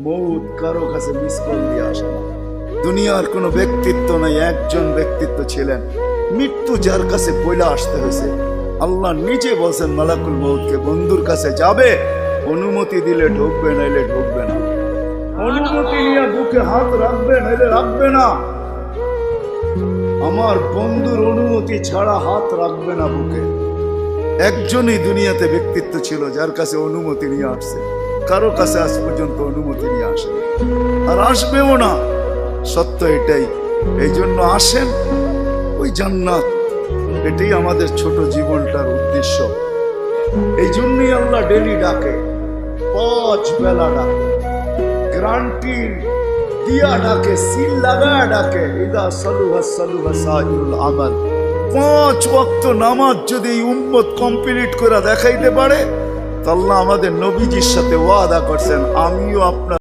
মৌত কারো কাছে মিস কল দিয়ে আসে না। দুনিয়ার কোনো ব্যক্তিত্ব নাই, একজন ব্যক্তিত্ব ছিলেন, মৃত্যু যার কাছে পয়লা আসতে হয়েছে। আল্লাহ নিজে বলছেন মালাকুল মৌতকে, বন্ধুর কাছে যাবে, অনুমতি দিলে ঢুকবে, নাইলে ঢুকবে না। অনুমতি নিয়ে বুকে হাত রাখবে, নাইলে রাখবে না। আমার বন্ধুর অনুমতি ছাড়া হাত রাখবে না বুকে। একজনই দুনিয়াতে ব্যক্তিত্ব ছিল যার কাছে অনুমতি নিয়ে আসছে, কারো কাছে আজ পর্যন্ত অনুমতি নিয়ে আসে আর আসবেও না। সত্য এটাই। এই জন্য আসেন, ওই জান্নাত, এটাই আমাদের ছোট জীবনটার উদ্দেশ্য। এই জন্যই আল্লাহ ডেলি ডাকে, 5 বেলা ডাকে, গ্যারান্টি দিয়া ডাকে, সিল লাগা ডাকে। ইদা সালুহা সালুহা সাইরুল আমাল। 5 ওয়াক্ত নামাজ যদি এই উম্মত কমপ্লিট করে দেখাইতে পারে, তো আল্লাহ আমাদের নবীজির সাথে ওয়াদা করছেন, আমিও আপনার